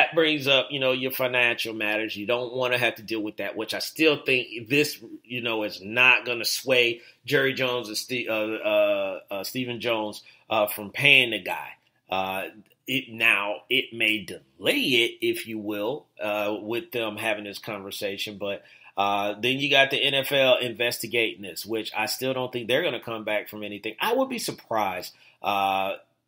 that brings up, your financial matters. You don't want to have to deal with that, which I still think this, is not going to sway Jerry Jones and Stephen Jones from paying the guy. It may delay it, if you will, with them having this conversation. But then you got the NFL investigating this, which I still don't think they're going to come back from anything. I would be surprised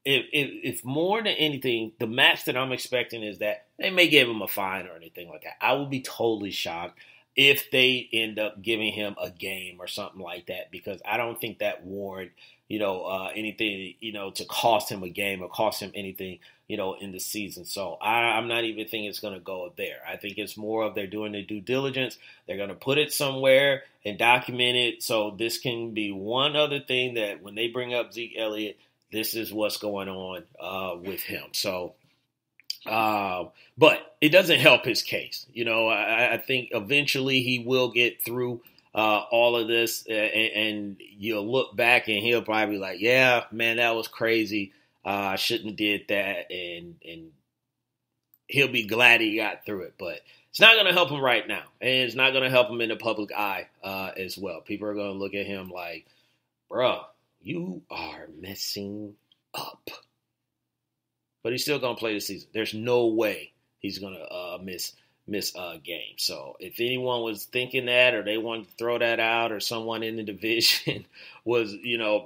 if more than anything, the match that I'm expecting is that they may give him a fine or anything like that. I would be totally shocked if they end up giving him a game or something like that, because I don't think that warrant, anything, to cost him a game or cost him anything, in the season. So I'm not even thinking it's going to go there. I think it's more of they're doing their due diligence. They're going to put it somewhere and document it. So this can be one other thing that when they bring up Zeke Elliott, this is what's going on with him. So, but it doesn't help his case. I think eventually he will get through all of this, and you'll look back and he'll probably be like, yeah, man, that was crazy. I shouldn't have did that. And he'll be glad he got through it. But it's not going to help him right now. And it's not going to help him in the public eye as well. People are going to look at him like, bruh, you are messing up. But he's still going to play the season. There's no way he's going to miss a game. So if anyone was thinking that, or they wanted to throw that out, or someone in the division was,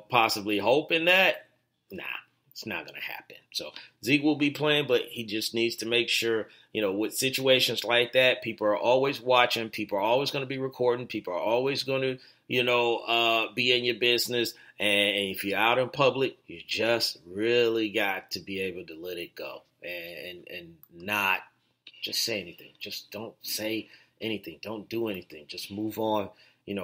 possibly hoping that, nah, it's not going to happen. So Zeke will be playing, but he just needs to make sure, with situations like that, people are always watching. People are always going to be recording. People are always going to, be in your business. And if you're out in public, you just really got to be able to let it go and not just say anything. Just don't say anything. Don't do anything. Just move on,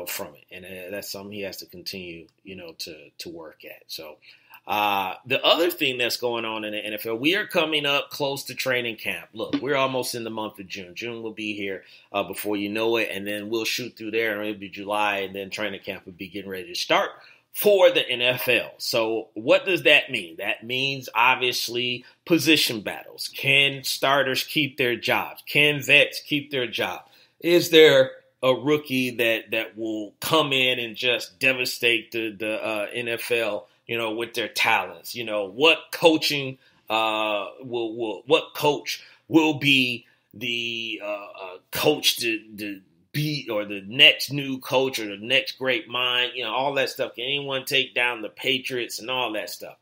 from it. And that's something he has to continue, to work at. So the other thing that's going on in the NFL, we are coming up close to training camp. Look, we're almost in the month of June. June will be here before you know it, and then we'll shoot through there, and it'll be July, and then training camp will be getting ready to start for the NFL. So what does that mean? That means, obviously, position battles. Can starters keep their jobs? Can vets keep their job? Is there a rookie that will come in and just devastate the NFL, with their talents? What coaching what coach will be the coach to be, or the next new coach, or the next great mind, all that stuff. Can anyone take down the Patriots and all that stuff?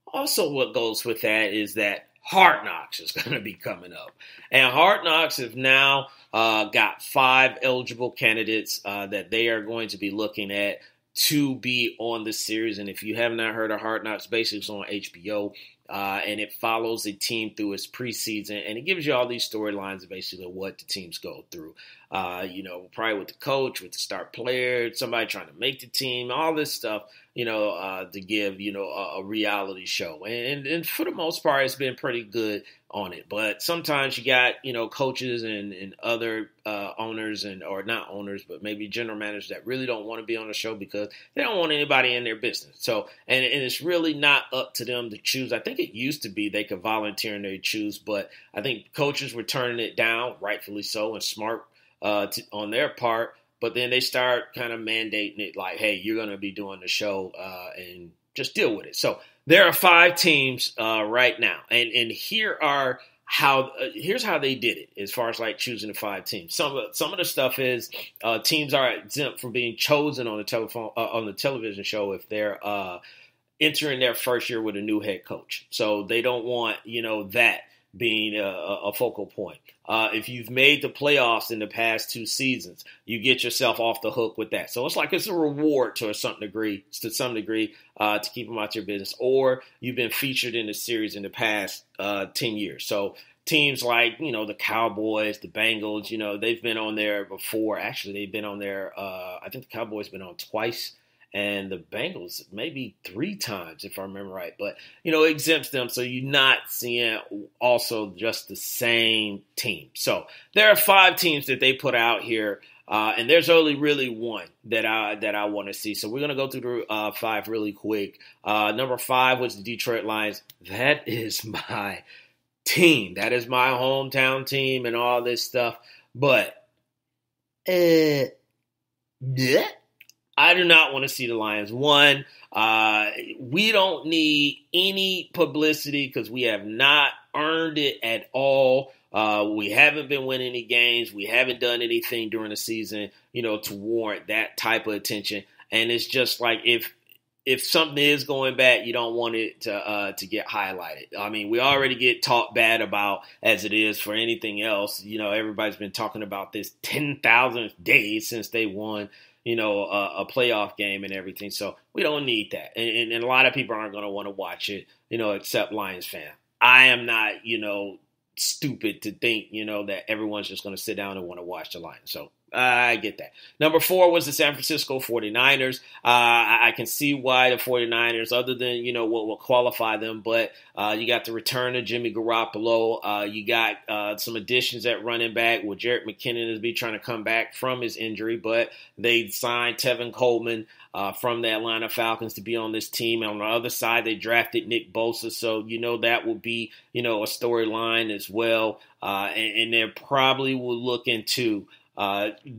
Also, what goes with that is that Hard Knocks is going to be coming up. And Hard Knocks have now got 5 eligible candidates that they are going to be looking at to be on the series. And if you have not heard of Hard Knocks, basically it's on HBO. And it follows the team through its preseason, and it gives you all these storylines of basically what the teams go through. Probably with the coach, with the star player, somebody trying to make the team, all this stuff, to give, a reality show. And for the most part, it's been pretty good on it. But sometimes you got, coaches and other owners, or not owners, but maybe general managers that really don't want to be on the show because they don't want anybody in their business. So, and it's really not up to them to choose. I think it used to be they could volunteer and they choose, but I think coaches were turning it down, rightfully so, and smart on their part. But then they start kind of mandating it like, hey, you're going to be doing the show and just deal with it. So there are 5 teams right now. And here's how they did it as far as like choosing the 5 teams. Some of the stuff is teams are exempt from being chosen on the television show if they're entering their first year with a new head coach. So they don't want, that being a focal point. If you've made the playoffs in the past 2 seasons, you get yourself off the hook with that. So it's a reward to some degree to keep them out your business. Or you've been featured in the series in the past 10 years. So teams like, the Cowboys, the Bengals, they've been on there before. Actually, they've been on there. I think the Cowboys been on twice. And the Bengals maybe 3 times, if I remember right. But, exempts them, so you're not seeing also just the same team. So there are 5 teams that they put out here, and there's only really one that I want to see. So we're going to go through the 5 really quick. Number 5 was the Detroit Lions. That is my team. That is my hometown team and all this stuff. But yeah, I do not want to see the Lions. One, we don't need any publicity because we have not earned it at all. We haven't been winning any games. We haven't done anything during the season, to warrant that type of attention. And it's just like if something is going bad, you don't want it to get highlighted. I mean, we already get talked bad about as it is for anything else. Everybody's been talking about this 10,000th day since they won, a playoff game and everything. So we don't need that. And a lot of people aren't going to want to watch it, except Lions fan. I am not, stupid to think, that everyone's just going to sit down and want to watch the Lions. So I get that. Number 4 was the San Francisco 49ers. I can see why the 49ers, other than, what will qualify them, but you got the return of Jimmy Garoppolo. You got some additions at running back with Jerick McKinnon is be trying to come back from his injury, but they signed Tevin Coleman from the Atlanta Falcons to be on this team. And on the other side, they drafted Nick Bosa, so that will be, a storyline as well. And they probably will look into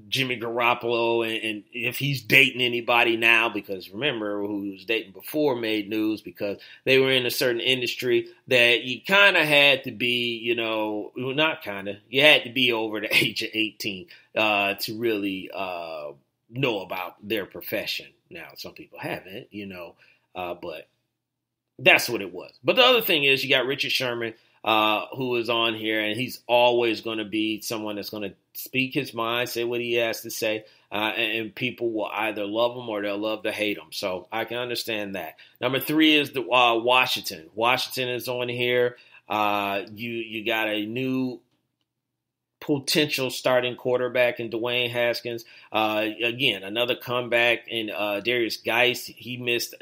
Jimmy Garoppolo and if he's dating anybody now, because remember who he was dating before made news because they were in a certain industry that you kind of had to be, not kind of, you had to be over the age of 18 to really know about their profession. Now, some people haven't, but that's what it was. But the other thing is you got Richard Sherman, who is on here, and he's always going to be someone that's going to speak his mind, say what he has to say, and people will either love him or they'll love to hate him. So I can understand that. Number 3 is the Washington. Washington is on here. You got a new potential starting quarterback in Dwayne Haskins. Again, another comeback in Darius Geis. He missed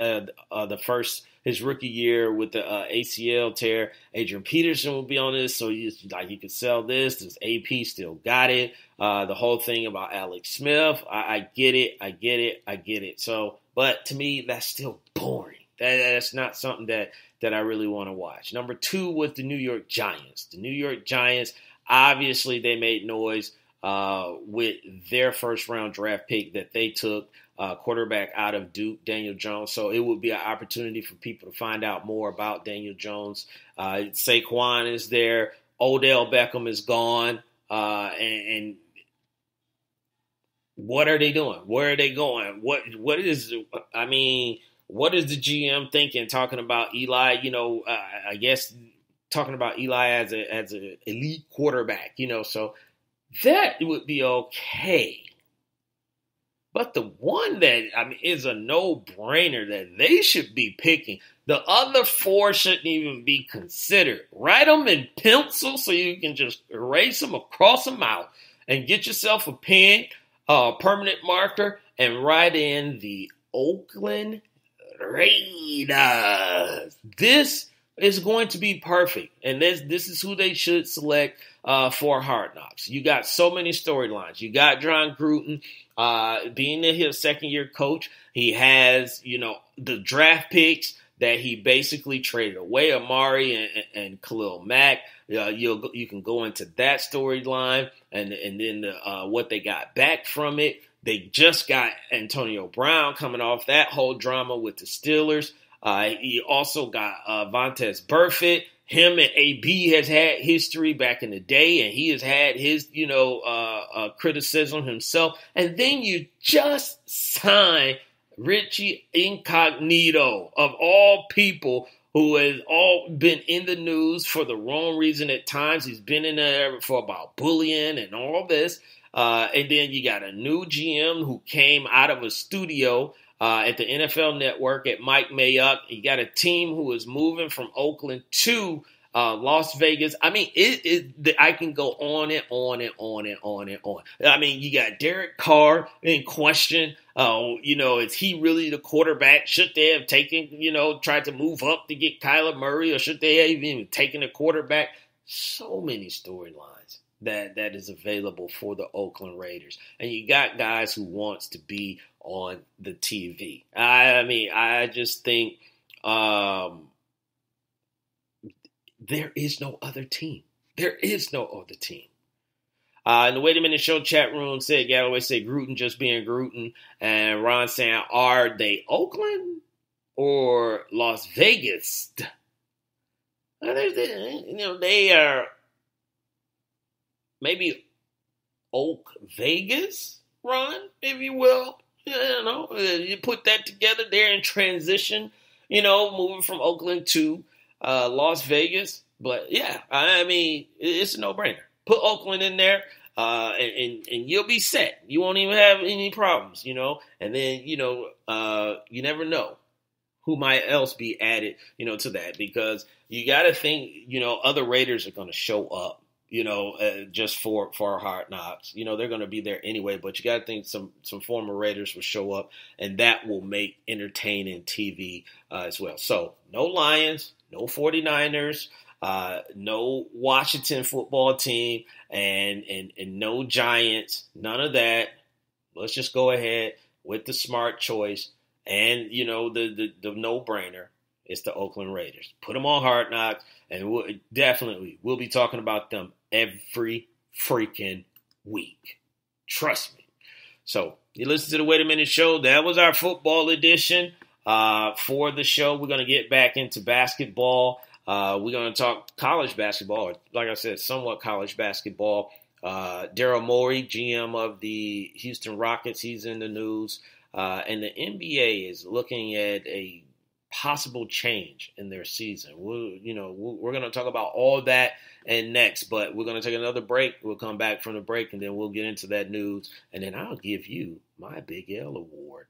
his rookie year with the ACL tear. Adrian Peterson will be on this, so you could sell this. Does AP still got it? The whole thing about Alex Smith, I get it. So, but to me, that's still boring. That's not something that I really want to watch. Number 2 was the New York Giants. The New York Giants, obviously, they made noise with their first-round draft pick that they took, quarterback out of Duke, Daniel Jones. So it would be an opportunity for people to find out more about Daniel Jones. Saquon is there. Odell Beckham is gone. And what are they doing? Where are they going? What is the GM thinking, talking about Eli? I guess talking about Eli as an elite quarterback, so that would be okay. But the one that, is a no-brainer that they should be picking, the other 4 shouldn't even be considered. Write them in pencil so you can just erase them or cross them out and get yourself a pen, permanent marker, and write in the Oakland Raiders. This is going to be perfect, and this is who they should select for Hard Knocks. You got so many storylines. You got John Gruden being his second-year coach. He has, the draft picks that he basically traded away, Amari and Khalil Mack. You can go into that storyline, and then what they got back from it. They just got Antonio Brown coming off that whole drama with the Steelers. He also got Vontaze Burfict. Him and AB has had history back in the day, and he has had his, criticism himself. And then you just sign Richie Incognito, of all people, who has all been in the news for the wrong reason at times. He's been in there for about bullying and all this. And then you got a new GM who came out of a studio at the NFL Network at Mike Mayock. You got a team who is moving from Oakland to Las Vegas. I can go on and on and on and on and on. You got Derek Carr in question. Is he really the quarterback? Should they have taken, tried to move up to get Kyler Murray, or should they have even taken a quarterback? So many storylines that is available for the Oakland Raiders. And you got guys who wants to be on the TV. I just think there is no other team. There is no other team. In the Wait a Minute Show chat room, said Galloway said Gruden just being Gruden, and Ron saying, are they Oakland or Las Vegas? They are maybe Oak Vegas, Ron, if you will. You put that together. They're in transition, moving from Oakland to Las Vegas. But yeah, I mean, it's a no-brainer. Put Oakland in there, and you'll be set. You won't even have any problems, And then, you never know who might else be added, to that, because you got to think, other Raiders are going to show up, just for Hard Knocks. They're going to be there anyway, but you got to think some former Raiders will show up, and that will make entertaining TV as well. So no Lions, no 49ers, no Washington football team, and no Giants, none of that. Let's just go ahead with the smart choice, and the no-brainer. It's the Oakland Raiders. Put them on Hard Knocks, and we'll be talking about them every freaking week. Trust me. So you listen to the Wait a Minute Show. That was our football edition for the show. We're going to get back into basketball. We're going to talk college basketball, or like I said, somewhat college basketball. Daryl Morey, GM of the Houston Rockets, he's in the news. And the NBA is looking at a possible change in their season. We're going to talk about all that and next, but we're going to take another break. We'll come back from the break, and then we'll get into that news, and then I'll give you my Big L award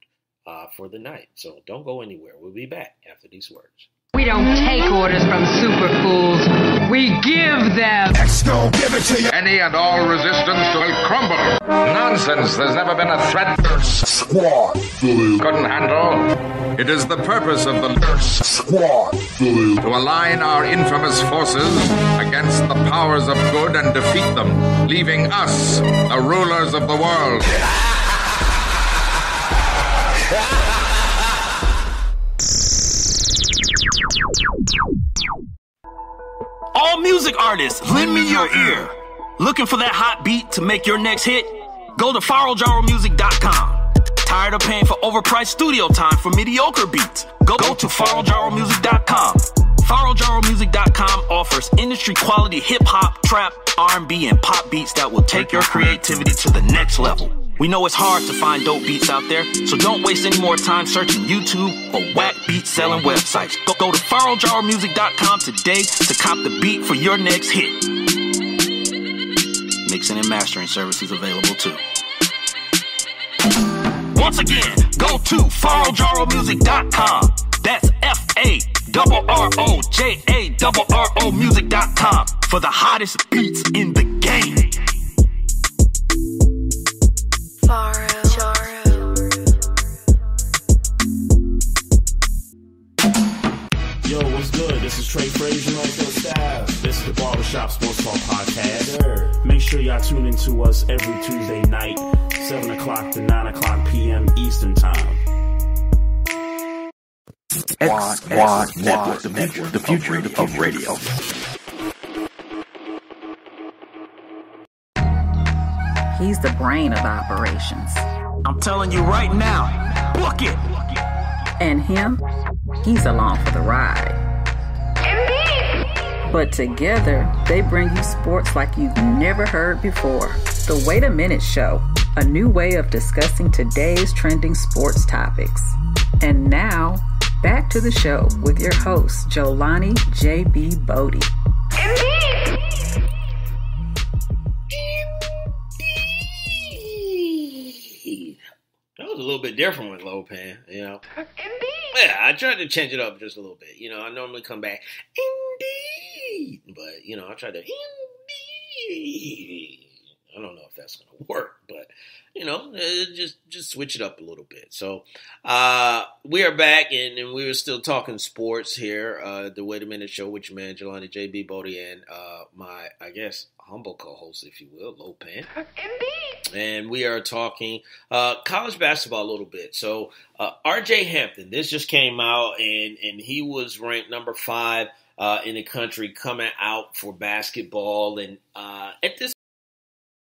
for the night. So don't go anywhere. We'll be back after these words. We don't take orders from super fools. We give them. X-No, give it to you. Any and all resistance will crumble. Nonsense. There's never been a threat. Squad. Couldn't handle. It is the purpose of the Squad. to align our infamous forces against the powers of good and defeat them, leaving us, the rulers of the world. All music artists, lend me your ear. Looking for that hot beat to make your next hit? Go to farrelljaromusic.com. Tired of paying for overpriced studio time for mediocre beats? Go to farrelljaromusic.com. farrelljaromusic.com offers industry quality hip-hop, trap, R&B, and pop beats that will take your creativity to the next level. We know it's hard to find dope beats out there, so don't waste any more time searching YouTube for whack beat-selling websites. Go to farrelljaromusic.com today to cop the beat for your next hit. Mixing and mastering services available too. Once again, go to farrelljaromusic.com. That's FARROJARRO music.com for the hottest beats in the game. Yo, what's good? This is Trey Frazier on the staff. This is the Barbershop Sports Talk Podcast. Make sure y'all tune in to us every Tuesday night, 7 o'clock to 9 o'clock p.m. Eastern Time. Squad Network, the future of radio. He's the brain of operations. I'm telling you right now, book it! And him, he's along for the ride. But together, they bring you sports like you've never heard before. The Wait a Minute Show, a new way of discussing today's trending sports topics. And now, back to the show with your host, Jolani J.B. Bodie. That was a little bit different with Lopan, Yeah, I tried to change it up just a little bit. I normally come back, indeed. But, I tried to, indeed. I don't know if that's going to work, but, just switch it up a little bit. So, we are back, and we were still talking sports here. The Wait a Minute Show with your man, Jelani J.B. Bodie, and my, I guess, humble co-host, if you will, Lopan. Indeed. And we are talking college basketball a little bit. So, R.J. Hampton, this just came out, and he was ranked number 5 in the country coming out for basketball. And at this